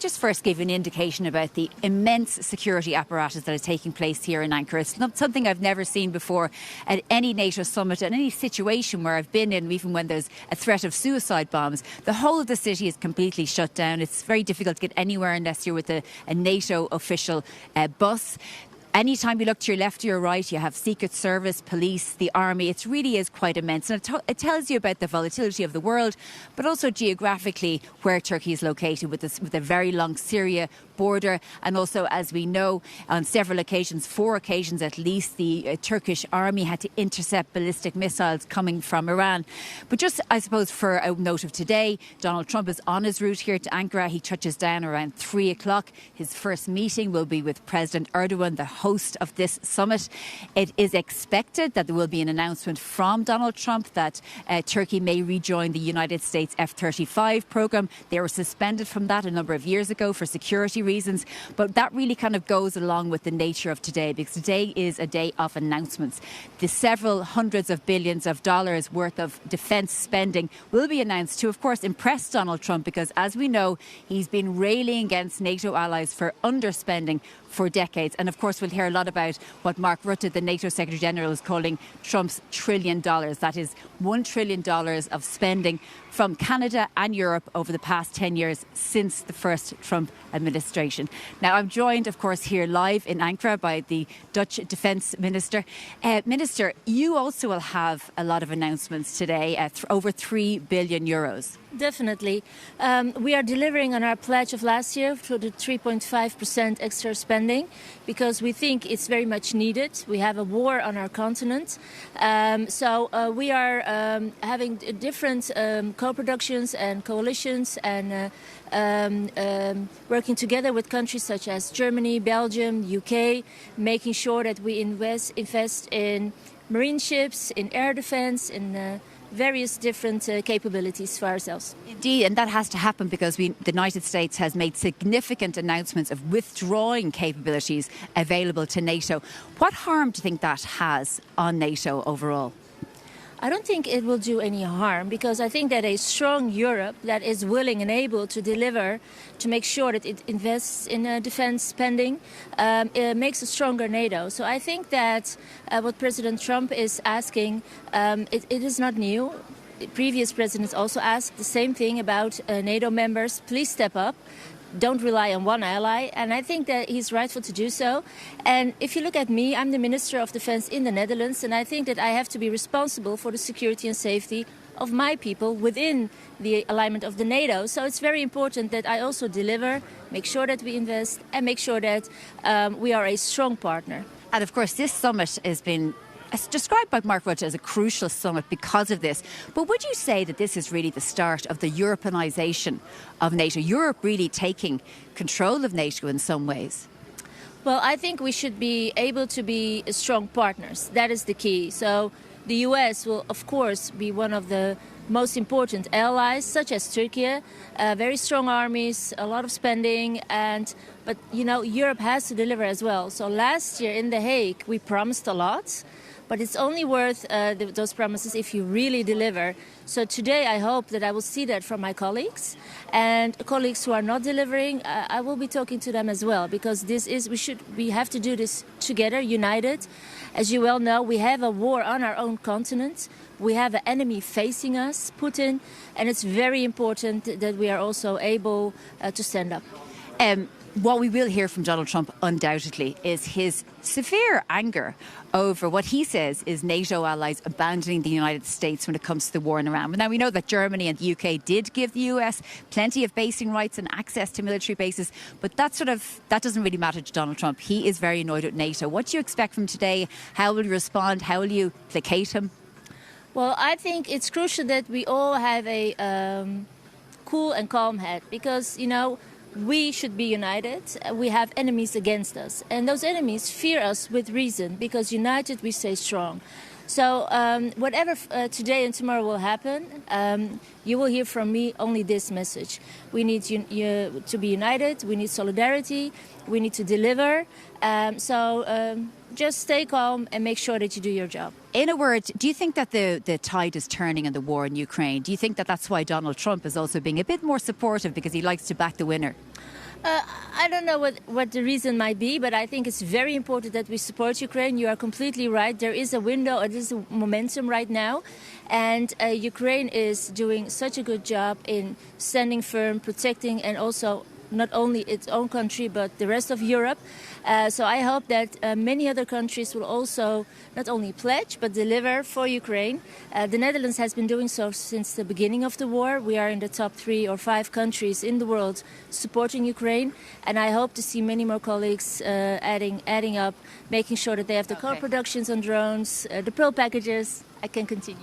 just first give you an indication about the immense security apparatus that is taking place here in Ankara. It's not something I've never seen before at any NATO summit, at any situation where I've been in, even when there's a threat of suicide bombs. The whole of the city is completely shut down. It's very difficult to get anywhere unless you're with a NATO official bus. Anytime you look to your left or your right, you have Secret Service, police, the army. It really is quite immense. And it tells you about the volatility of the world, but also geographically where Turkey is located with a very long Syria border. And also, as we know, on several occasions, 4 occasions at least, the Turkish army had to intercept ballistic missiles coming from Iran. But just, I suppose, for a note of today, Donald Trump is on his route here to Ankara. He touches down around 3 o'clock. His first meeting will be with President Erdogan, the host of this summit. It is expected that there will be an announcement from Donald Trump that Turkey may rejoin the United States F-35 program. They were suspended from that a number of years ago for security reasons. But that really kind of goes along with the nature of today, because today is a day of announcements. The several hundreds of billions of dollars worth of defence spending will be announced to, of course, impress Donald Trump, because, as we know, he's been railing against NATO allies for underspending for decades. And of course, we'll hear a lot about what Mark Rutte, the NATO Secretary General, is calling Trump's $1 trillion. That is $1 trillion of spending from Canada and Europe over the past 10 years since the first Trump administration. Now, I'm joined, of course, here live in Ankara by the Dutch Defence Minister. Minister, you also will have a lot of announcements today, over €3 billion. Definitely. We are delivering on our pledge of last year for the 3.5% extra spending, because we think it's very much needed. We have a war on our continent. So we are having different co-productions and coalitions and working together with countries such as Germany, Belgium, UK, making sure that we invest in marine ships, in air defence, in various different capabilities for ourselves. Indeed, and that has to happen because the United States has made significant announcements of withdrawing capabilities available to NATO. What harm do you think that has on NATO overall? I don't think it will do any harm, because I think that a strong Europe that is willing and able to deliver, to make sure that it invests in defense spending, it makes a stronger NATO. So I think that what President Trump is asking, it is not new. Previous presidents also asked the same thing about NATO members. Please step up. Don't rely on one ally, and I think that he's rightful to do so. And if you look at me, I'm the Minister of Defence in the Netherlands, and I think that I have to be responsible for the security and safety of my people within the alignment of the NATO. So it's very important that I also deliver, make sure that we invest, and make sure that we are a strong partner. And of course, this summit has been described by Mark Rutte as a crucial summit because of this. But would you say that this is really the start of the Europeanisation of NATO? Europe really taking control of NATO in some ways? Well, I think we should be able to be strong partners. That is the key. So the US will, of course, be one of the most important allies, such as Turkey, very strong armies, a lot of spending, but you know, Europe has to deliver as well. So last year in The Hague, we promised a lot. But it's only worth those promises if you really deliver. So today I hope that I will see that from my colleagues. And colleagues who are not delivering, I will be talking to them as well. Because we have to do this together, united. As you well know, we have a war on our own continent. We have an enemy facing us, Putin. And it's very important that we are also able to stand up. What we will hear from Donald Trump undoubtedly is his severe anger over what he says is NATO allies abandoning the United States when it comes to the war in Iran. Now, we know that Germany and the UK did give the US plenty of basing rights and access to military bases, but that doesn't really matter to Donald Trump. He is very annoyed at NATO. What do you expect from today? How will you respond? How will you placate him? Well, I think it's crucial that we all have a cool and calm head, because, you know, we should be united. We have enemies against us, and those enemies fear us with reason, because united we stay strong. So whatever today and tomorrow will happen, you will hear from me only this message. We need to be united, we need solidarity, we need to deliver. Just stay calm and make sure that you do your job. In a word, do you think that the tide is turning in the war in Ukraine? Do you think that that's why Donald Trump is also being a bit more supportive, because he likes to back the winner? I don't know what the reason might be, but I think it's very important that we support Ukraine. You are completely right. There is a window, there is a momentum right now. And Ukraine is doing such a good job in standing firm, protecting, and also not only its own country, but the rest of Europe. So I hope that many other countries will also not only pledge, but deliver for Ukraine. The Netherlands has been doing so since the beginning of the war. We are in the top 3 or 5 countries in the world supporting Ukraine. And I hope to see many more colleagues adding up, making sure that they have the car productions on drones, the Pearl packages. I can continue.